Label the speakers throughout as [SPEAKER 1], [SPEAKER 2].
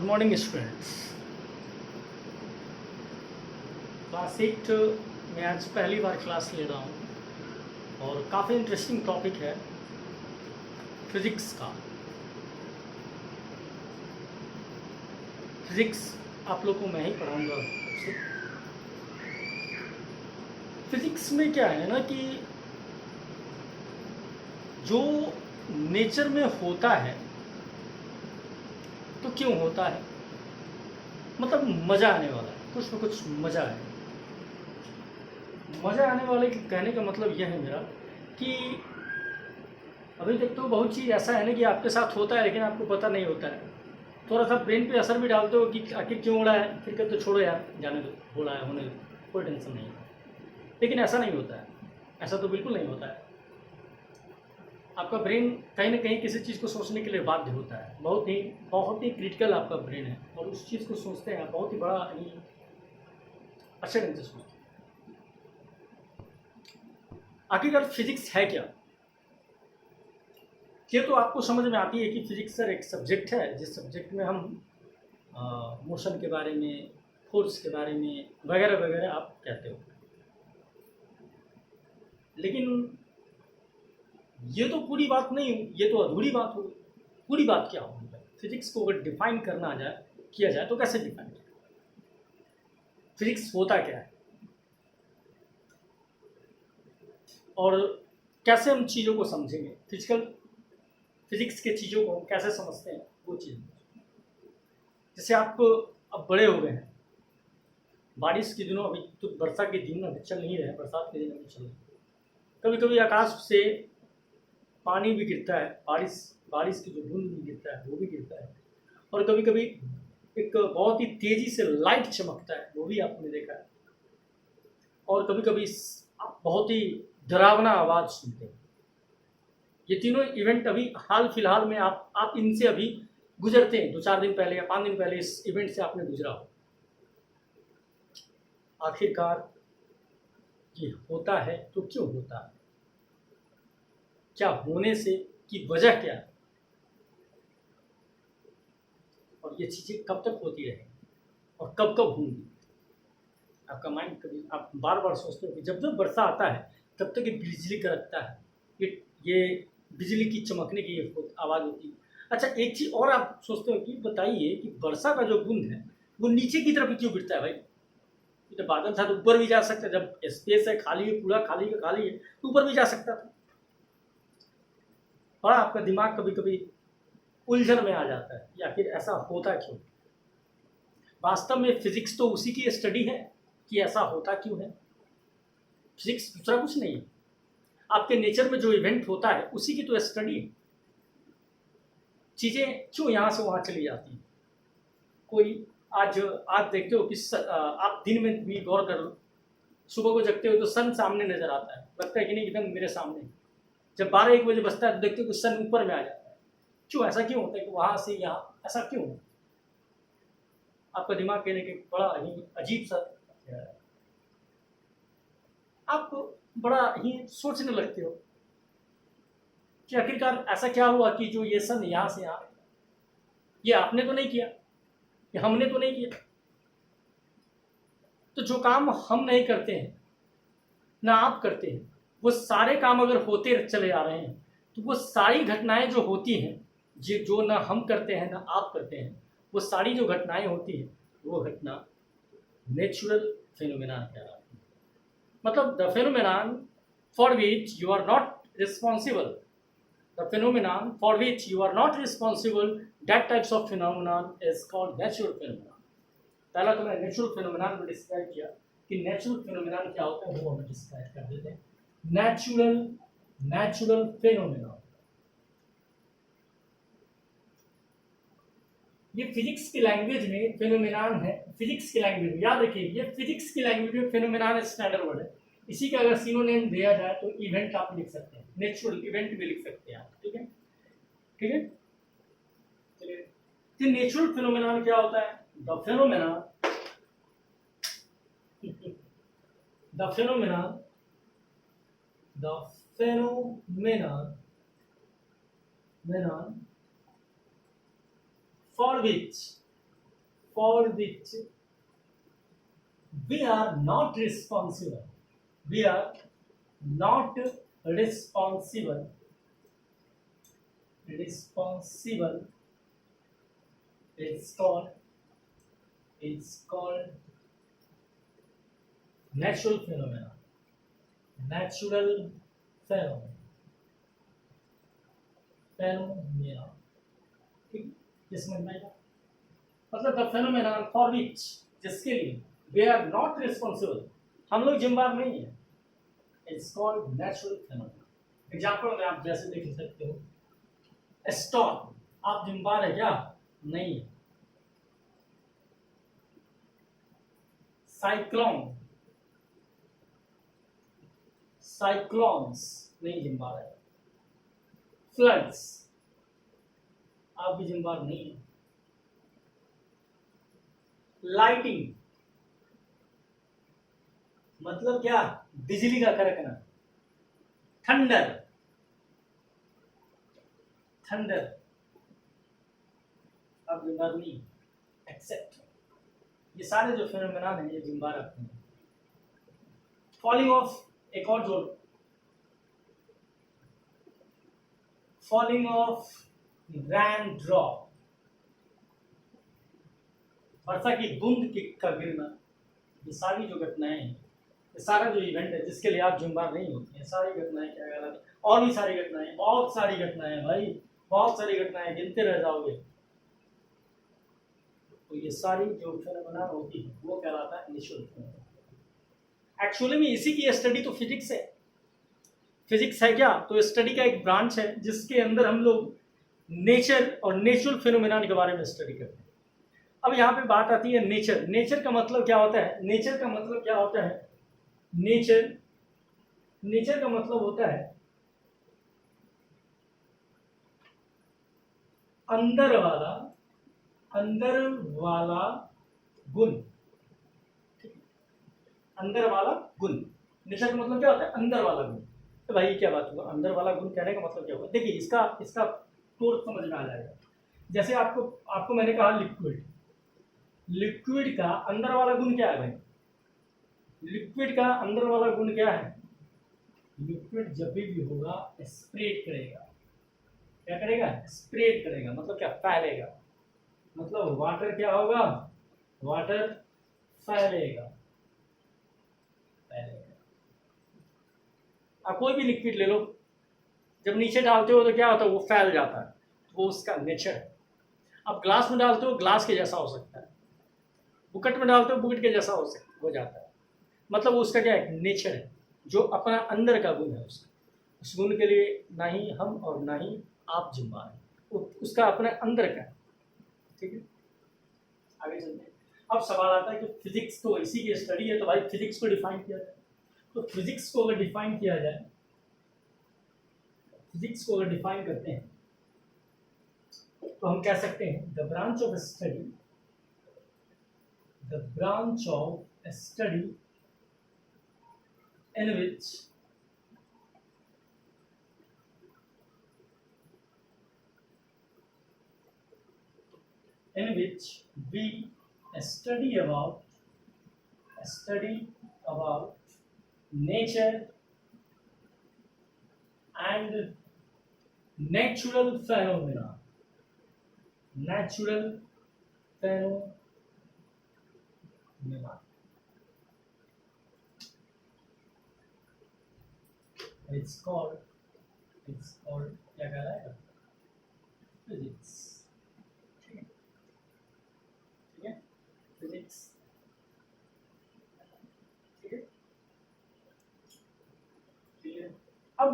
[SPEAKER 1] Morning students. Class 8 में आज पहली बार क्लास ले रहा हूँ और काफ़ी इंटरेस्टिंग टॉपिक है फिजिक्स का। फिजिक्स आप लोग को मैं ही पढ़ाऊँगा। फिजिक्स में क्या है ना कि जो नेचर में होता है तो क्यों होता है, मतलब मज़ा आने वाला है, कुछ ना कुछ मज़ा है। मज़ा आने वाले के कहने का मतलब यह है मेरा कि अभी तक तो बहुत चीज़ ऐसा है ना कि आपके साथ होता है लेकिन आपको पता नहीं होता है। थोड़ा सा ब्रेन पे असर भी डालते हो कि आखिर क्यों हो रहा है, फिर कहते तो छोड़ो यार, जाने दो, हो रहा है होने दो, कोई टेंशन नहीं है। लेकिन ऐसा नहीं होता है, ऐसा तो बिल्कुल नहीं होता है। आपका ब्रेन कहीं ना कहीं किसी चीज़ को सोचने के लिए बाध्य होता है। बहुत ही क्रिटिकल आपका ब्रेन है और उस चीज़ को सोचते हैं, बहुत ही बड़ा ही अच्छे ढंग से सोचते हैं। आखिरकार फिजिक्स है क्या, ये तो आपको समझ में आती है कि फिजिक्स सर एक सब्जेक्ट है जिस सब्जेक्ट में हम मोशन के बारे में, फोर्स के बारे में वगैरह वगैरह आप कहते हो। लेकिन ये तो पूरी बात नहीं, ये तो अधूरी बात होगी। पूरी बात क्या होगी? फिजिक्स को अगर डिफाइन करना किया जाए तो कैसे डिफाइन किया? फिजिक्स होता क्या है और कैसे हम चीज़ों को समझेंगे, फिजिक्स के चीज़ों को हम कैसे समझते हैं, वो चीज़। जैसे आप अब बड़े हो गए हैं, बारिश के दिनों, अभी तो वर्षा के दिन अभी चल नहीं रहे, बरसात के दिन अभी चल रहे। कभी कभी आकाश से पानी भी गिरता है, बारिश की जो बूंद भी गिरता है वो भी गिरता है। और कभी कभी एक बहुत ही तेजी से लाइट चमकता है, वो भी आपने देखा है। और कभी कभी आप बहुत ही डरावना आवाज़ सुनते हैं। ये तीनों इवेंट अभी हाल फिलहाल में आप इनसे अभी गुजरते हैं, 2-4 दिन पहले या 5 दिन पहले इस इवेंट से आपने गुजरा हो। आखिरकार ये होता है तो क्यों होता है, क्या होने से की वजह क्या है, और ये चीज़ें कब तक होती रहेंगी और कब कब होंगी। आपका माइंड कभी आप बार बार सोचते हो कि जब जब वर्षा आता है तब तक ये बिजली कड़कता है, ये बिजली की चमकने की ये आवाज़ होती है। अच्छा, एक चीज़ और आप सोचते हो कि बताइए कि वर्षा का जो बूंद है वो नीचे की तरफ क्यों गिरता है भाई? तो बादल था तो ऊपर भी जा सकता है, जब स्पेस है, खाली है, पूरा खाली का खाली है, तो ऊपर भी जा सकता था। और आपका दिमाग कभी कभी उलझन में आ जाता है कि आखिर ऐसा होता क्यों। वास्तव में फिजिक्स तो उसी की स्टडी है कि ऐसा होता क्यों है। फिजिक्स दूसरा कुछ नहीं है, आपके नेचर में जो इवेंट होता है उसी की तो स्टडी है। चीज़ें क्यों यहाँ से वहाँ चली जाती हैं। कोई आज देखते हो कि आप दिन में भी गौर कर लो, सुबह को जगते हो तो सन सामने नजर आता है, लगता है कि नहीं एकदम मेरे सामने। जब 12-1 बजे बजता है तो देखते हो कि सन ऊपर में आ जाता है। क्यों ऐसा क्यों होता है कि वहाँ से यहाँ ऐसा क्यों? आपका दिमाग कहने के बड़ा ही अजीब सा, आप बड़ा ही सोचने लगते हो कि आखिरकार ऐसा क्या हुआ कि जो ये सन यहाँ से यहाँ, ये आपने तो नहीं किया, ये हमने तो नहीं किया। तो जो काम हम नहीं करते हैं ना आप करते हैं, वो सारे काम अगर होते चले आ रहे हैं तो वो सारी घटनाएं जो होती हैं, जो ना हम करते हैं ना आप करते हैं, वो सारी जो घटनाएं होती हैं वो घटना नेचुरल फेनोमेना कहलाती है। मतलब the phenomenon for which you are not responsible, the phenomenon for which you are not responsible, that types of phenomenon is called natural phenomenon. पहला तो मैंने नेचुरल फेनोमेनन को डिस्क्राइब किया कि नेचुरल फेनोमेनन क्या होता है, वो हम डिस्क्राइब कर देते हैं। नेचुरल फेनोमेनन, ये फिजिक्स की लैंग्वेज में फेनोमेनन है। फिजिक्स की लैंग्वेज में याद रखिए, ये फिजिक्स की लैंग्वेज में फेनोमेनन स्टैंडर्ड वर्ड है। इसी का अगर सिनोनिम दिया जाए तो इवेंट आप लिख सकते हैं, नेचुरल इवेंट भी लिख सकते हैं आप। ठीक है, ठीक है, चलिए। तो नेचुरल फेनोमेनन क्या होता है? The phenomenon for which for which we are not responsible. We are not responsible. Responsible. It's called natural phenomena. Natural phenomena. Phenomena. ठीक, ये समझ में आएगा? मतलब द फेनोमेना फॉर विच, जिसके लिए वे आर नॉट रिस्पॉन्सिबल, हम लोग जिम्मेदार नहीं है, it's called natural phenomena. Example में आप जैसे देख सकते हो, स्टॉर्म, आप जिम्मेदार है क्या? नहीं है। साइक्लोन, साइक्लोन्स नहीं जिम्मेदार है। फ्लड्स, आप भी जिम्मेदार नहीं है। लाइटिंग मतलब क्या? बिजली का कड़कना। थंडर, थंडर आप जिम्मेदार नहीं। एक्सेप्ट, ये सारे जो फेनोमेना हैं ये जिम्मेदार रखते हैं। फॉलिंग ऑफ, एक और जोड़, फॉलिंग ऑफ रैन ड्रॉप, वर्षा की बूंद का गिरना, ये सारी जो घटनाएं हैं, ये सारा जो इवेंट है जिसके लिए आप जिम्मेदार नहीं होते हैं, सारी घटनाएं क्या कहलाती हैं? और भी सारी घटनाएं, बहुत सारी घटनाएं भाई, बहुत सारी घटनाएं, गिनते रह जाओगे। तो ये सारी जो फेनोमेना होती है वो कहलाता है नेचुरल फेनोमेना। एक्चुअली में इसी की स्टडी तो फिजिक्स है। फिजिक्स है क्या? तो स्टडी का एक ब्रांच है जिसके अंदर हम लोग नेचर और नेचुरल फेनोमेना के बारे में स्टडी करते हैं। अब यहाँ पे बात आती है नेचर। नेचर का मतलब क्या होता है? नेचर का मतलब क्या होता है? नेचर, नेचर का मतलब होता है अंदर वाला, अंदर वाला गुण। अंदर वाला गुण, नेचर का मतलब क्या होता है? अंदर वाला गुण। तो भाई क्या बात हुआ, अंदर वाला गुण कहने का मतलब क्या हुआ? देखिए इसका तोड़ समझ में आ जाएगा। जैसे आपको मैंने कहा लिक्विड, लिक्विड का अंदर वाला गुण क्या है भाई? लिक्विड का अंदर वाला गुण क्या है? लिक्विड जब भी होगा स्प्रेड करेगा। क्या करेगा? स्प्रेड करेगा, मतलब क्या? फैलेगा। मतलब वाटर क्या होगा? वाटर फैलेगा, फैलेगा। आप कोई भी लिक्विड ले लो, जब नीचे डालते हो तो क्या होता है? वो फैल जाता है, वो उसका नेचर है। अब ग्लास में डालते हो, ग्लास के जैसा हो सकता है। बुकट में डालते हो, बुकट के जैसा हो जाता है। मतलब वो उसका क्या है? नेचर है, जो अपना अंदर का गुण है उसका। उस गुण के लिए ना ही हम और ना ही आप जिम्मेदार हैं, उसका अपने अंदर का है। ठीक है, आगे चलते हैं। अब सवाल आता है कि फिजिक्स तो इसी की स्टडी है, तो भाई फिजिक्स को डिफाइन किया जाए। तो फिजिक्स को अगर डिफाइन किया जाए, फिजिक्स को अगर डिफाइन करते हैं तो हम कह सकते हैं the branch of study, the branch of study in which we study about nature and natural phenomena. Natural phenomena. It's called क्या कह रहा है? फिजिक्स। ठीक है, फिजिक्स। ठीक है, अब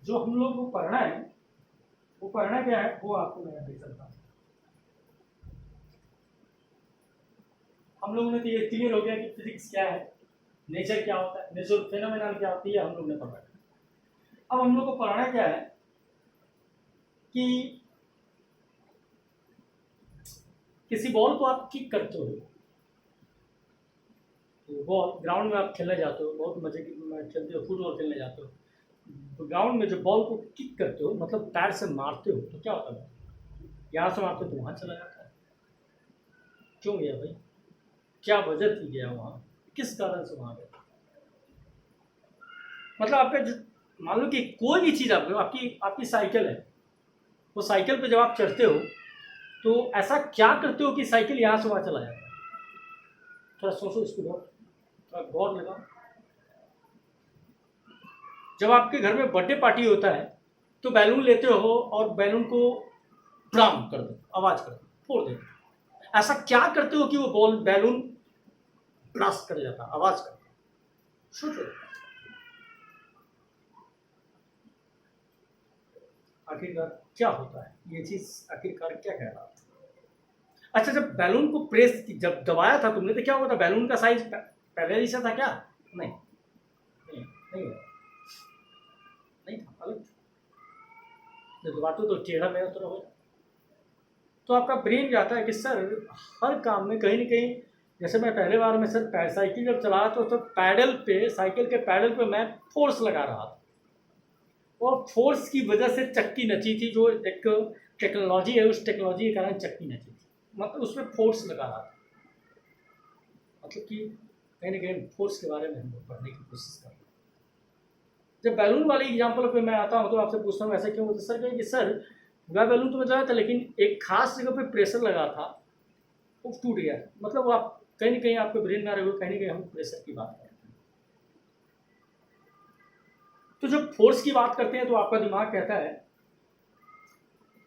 [SPEAKER 1] जो हम लोग को पढ़ना है, वो पढ़ना क्या है वो आपको मैं दे सकता हूँ। हम लोगों ने तो ये क्लियर हो गया कि फिजिक्स क्या है, नेचर क्या होता है, नेचुरल फेनोमेना क्या होती है, हम लोग ने पढ़ा। अब हम लोग को पढ़ना क्या है कि किसी बॉल को आप किक करते हो, बॉल ग्राउंड में आप खेलने जाते हो, बहुत मजे की खेलते हो, फुटबॉल खेलने जाते हो, तो ग्राउंड में जब बॉल को किक करते हो, मतलब पैर से मारते हो, तो क्या होता है? यहाँ से मारते हो तो वहाँ चला जाता है। क्यों गया भाई, क्या वजह थी गया वहाँ, किस कारण से वहाँ गया? मतलब मान लो कि कोई भी चीज़ आपकी आपकी साइकिल है, वो साइकिल पे जब आप चढ़ते हो तो ऐसा क्या करते हो कि साइकिल यहाँ से वहाँ चला जाता है? थोड़ा सोचो इसको, थोड़ा गौर लगाओ। जब आपके घर में बर्थडे पार्टी होता है तो बैलून लेते हो और बैलून को ब्राम कर दो, आवाज कर दो, फोड़ देते हो। ऐसा क्या करते हो कि वो बॉल बैलून ब्लास्ट कर जाता, आवाज करता? सोचो आखिरकार क्या होता है, ये चीज आखिरकार क्या कह रहा था? अच्छा, जब बैलून को प्रेस जब दबाया था तुमने तो क्या हुआ था? बैलून का साइज पहले जैसा था क्या? नहीं नहीं नहीं, नहीं था, अलग था। जब दबाते तो टेढ़ा मेरा तरह हो। तो आपका ब्रेन जाता है कि सर हर काम में कहीं ना कहीं, जैसे मैं पहले बार में सर साइकिल जब चला तो पैडल पे, साइकिल के पैडल पे मैं फोर्स लगा रहा था और फोर्स की वजह से चक्की नची थी, जो एक टेक्नोलॉजी है उस टेक्नोलॉजी के कारण चक्की नची थी, मतलब उसमें फोर्स लगा रहा था। मतलब कि कहीं ना कहीं फोर्स के बारे में हम लोग पढ़ने की कोशिश कर रहे हैं। जब बैलून वाली एग्जाम्पल पे मैं आता हूँ तो आपसे पूछता हूँ ऐसा क्यों होता है? सर कहें कि सर वह बैलून तो मैं चला था लेकिन एक खास जगह पे प्रेशर लगा था, वो टूट गया। मतलब वो आप कहीं ना कहीं आपके ब्रेन में आ रहे हो, कहीं ना कहीं हम प्रेशर की बात करते हैं। तो जब फोर्स की बात करते हैं तो आपका दिमाग कहता है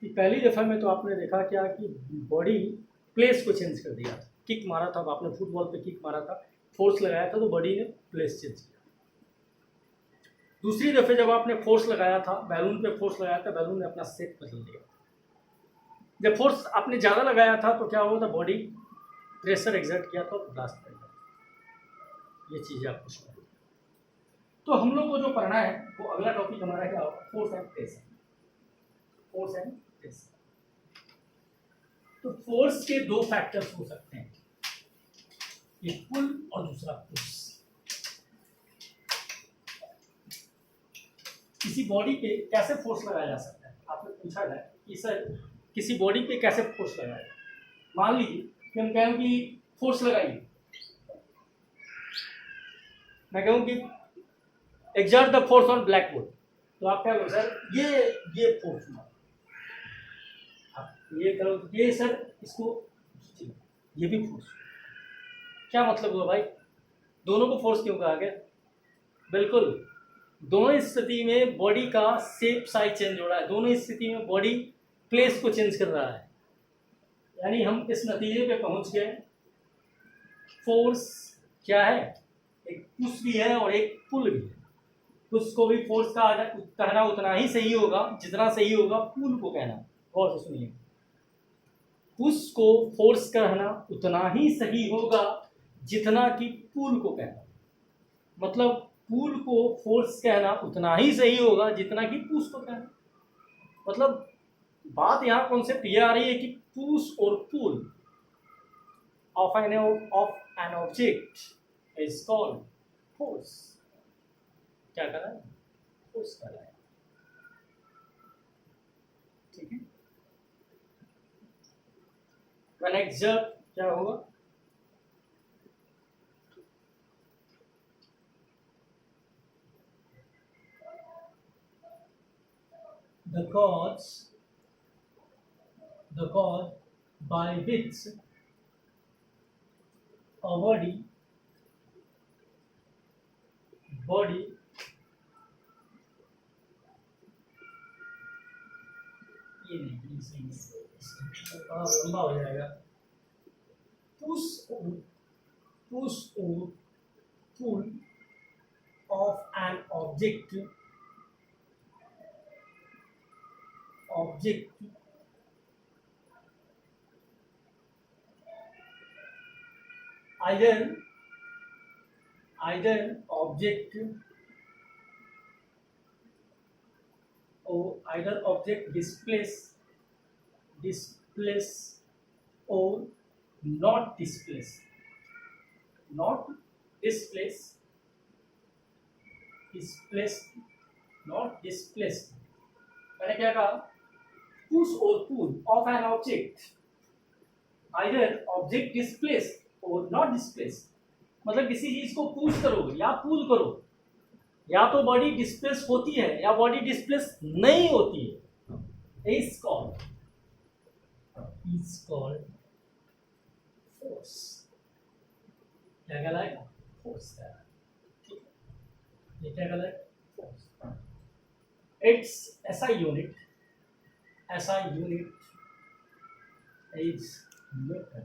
[SPEAKER 1] कि पहली दफ़ा में तो आपने देखा क्या कि बॉडी प्लेस को चेंज कर दिया, किक मारा था, आपने फुटबॉल पे किक मारा था, फोर्स लगाया था तो बॉडी ने प्लेस चेंज किया। दूसरी दफ़े जब आपने फोर्स लगाया था, बैलून पे फोर्स लगाया था, बैलून ने अपना शेप बदल दिया। जब फोर्स आपने ज़्यादा लगाया था तो क्या हुआ था? बॉडी प्रेशर एग्जर्ट किया तो ब्लास्ट कर गया। ये चीज़ें आपको समझ। तो हम लोग को जो पढ़ना है वो अगला टॉपिक हमारा क्या होगा? Force and pressure. Force and pressure. तो फोर्स के दो फैक्टर्स हो सकते हैं, एक पुल और दूसरा पुश। किसी बॉडी पे कैसे फोर्स लगाया जा सकता है? आपने पूछा है कि सर किसी बॉडी पे कैसे फोर्स लगाया जाए। मान लीजिए कि हम कहें कि फोर्स लगाइए, मैं कहूँ कि exert the force on black board, तो आप क्या करो सर ये फोर्स मारो, ये करो, ये सर इसको, ये भी फोर्स। क्या मतलब हुआ भाई? दोनों को फोर्स क्यों कहा गया? बिल्कुल, दोनों स्थिति में बॉडी का शेप साइज चेंज हो रहा है, दोनों स्थिति में बॉडी प्लेस को चेंज कर रहा है। यानी हम इस नतीजे पे पहुंच गए, फोर्स क्या है? एक पुश भी है और एक पुल भी है। पुश को भी फोर्स का कहना उतना ही सही होगा जितना सही होगा पुल को कहना। गौर से सुनिए, पुश को फोर्स कहना उतना ही सही होगा जितना कि पुल को कहना। मतलब पुल को फोर्स कहना उतना ही सही होगा जितना कि पुश को कहना। मतलब बात यहाँ कॉन्सेप्ट ये आ रही है कि पुश और pull of an object is called force. क्या कर रहा है? फोर्स कर रहा है। ठीक है, when exert क्या होगा? the cause by which a body ये नहीं, लंबा हो जाएगा। पुश और pull of an object either object displace or not displace not displaced। मैंने क्या कहा? पुश और pull of an object either object displace और नॉट डिस्प्लेस, मतलब किसी चीज को पुश करो या पुल करो, या तो बॉडी डिस्प्लेस होती है या बॉडी डिस्प्लेस नहीं होती है, इज कॉल्ड फोर्स। क्या कहलाएगा? फोर्स कहलाएगा। ठीक है, ये क्या कहलाएगा? Force. It's SI unit is Newton.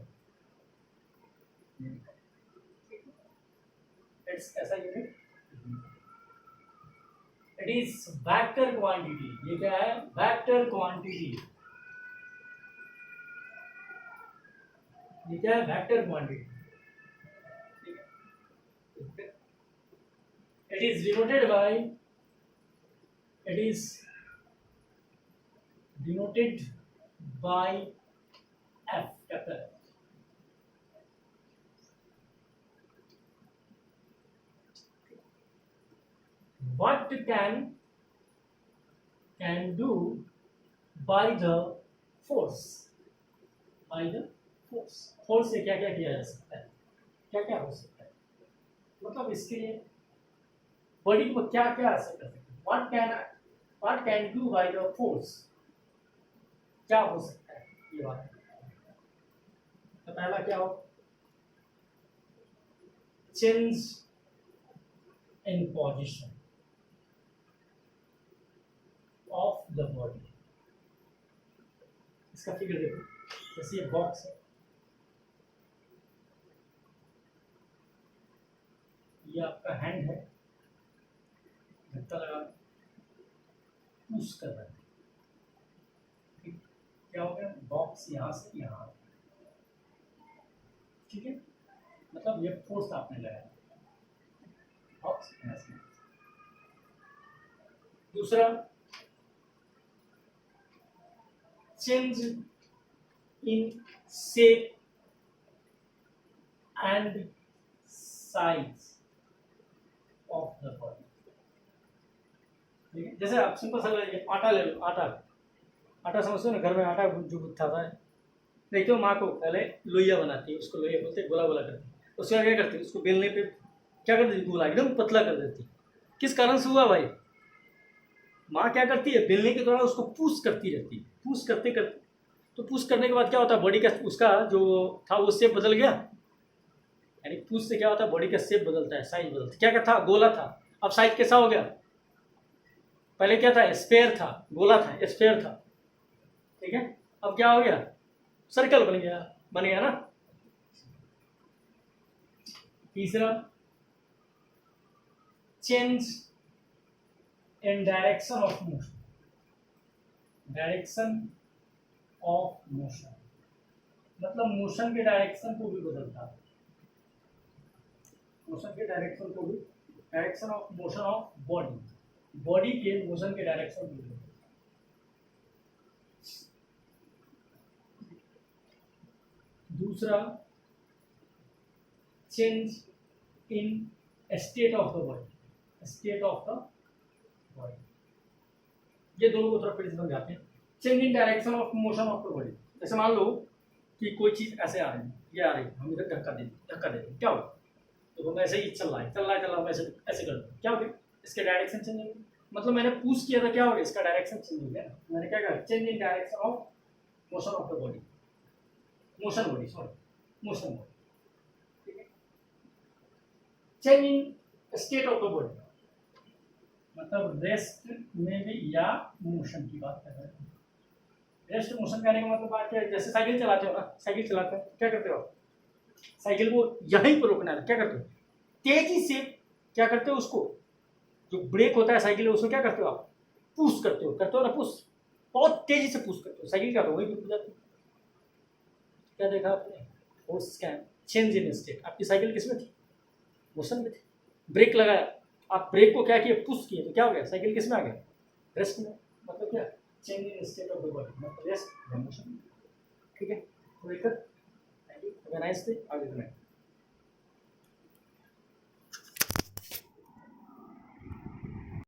[SPEAKER 1] It's SI unit, it is vector quantity. ये क्या है? Vector quantity. ये क्या है? Vector quantity. It is denoted by F, capital F. What can do by the force? By the force से क्या क्या किया जा सकता है? क्या क्या हो सकता है? मतलब इसके लिए बॉडी को क्या क्या असर कर सकता है? What can do by the force? क्या हो सकता है? ये बात तो पहला क्या हो? Change in position of the body. इसका फिगर देखो, जैसे ये बॉक्स है, ये आपका हैंड है, धक्का लगा पुश कर रहा है, ठीक? क्या हो गया? बॉक्स यहाँ से यहाँ, ठीक है, मतलब ये फोर्स आपने लगाया बॉक्स यहाँ से। दूसरा, change in shape and size of the body. जैसे आप सिंपल सा आटा ले लो, आटा समझते हो ना, घर में आटा जो गुथाता है, नहीं तो माँ को पहले लोइया बनाती है, उसको लोइया बोलते हैं, गोला गोला करती है, उसके बाद क्या करती है? उसको बेलने पे क्या कर देती? गोला एकदम पतला कर देती है। किस कारण से हुआ भाई? माँ क्या करती है? बेलने के दौरान उसको पुश करती रहती है, पुश करते करते, तो पुश करने के बाद क्या होता है? बॉडी का उसका जो था वो शेप बदल गया, यानी पुश से क्या होता है? बॉडी का शेप बदलता है, साइज बदलता है। क्या क्या था? गोला था, अब साइज कैसा हो गया? पहले क्या था? स्फेयर था, गोला था, स्फेयर था, ठीक है, अब क्या हो गया? सर्कल बन गया ना। तीसरा, change in direction of motion. मतलब मोशन के डायरेक्शन को भी बदलता है, direction of motion of body के मोशन के डायरेक्शन को बदलता है। दूसरा, change in state of the body. ये दोनों को थोड़ा फिर से समझाते हैं। Change in direction of motion of the body. जैसे मान लो कि कोई चीज ऐसे आ रही है, ये आ रही है, हम इधर धक्का देते, क्या होगा? तो हम ऐसे ही चल रहा है, हम ऐसे कर दो, क्या हो गया? इसके डायरेक्शन चेंज हो गया। मतलब मैंने पुश किया था, क्या हो गया? इसका डायरेक्शन चेंज हो गया। मैंने क्या कहा? Change in direction of motion of the body, motion body, ठीक है। Change in state of the body, मतलब रेस्ट में भी या मोशन की बात कर रहे हैं। रेस्ट मोशन करने का मतलब बात क्या है? जैसे साइकिल चलाते हो ना, क्या करते हो? साइकिल को यहीं पर रोकना है, क्या करते हो? तेजी से क्या करते हो? उसको जो ब्रेक होता है साइकिल में, उसको क्या करते हो आप? पुश करते हो ना, पुश, बहुत तेजी से पुश करते हो, साइकिल क्या हो वही रुक जाती है। क्या देखा आपने? फोर्स क्या है? Change in state. आपकी साइकिल किसमें थी? मोशन में थी, ब्रेक लगाया, आप ब्रेक को क्या किए? पुश किए, तो क्या हो गया? साइकिल किसमें आ गया? रेस्ट में। मतलब क्या? Change in state of the body, मतलब रेस्ट या मोशन, ठीक है। तो एक नाइस डे, आगे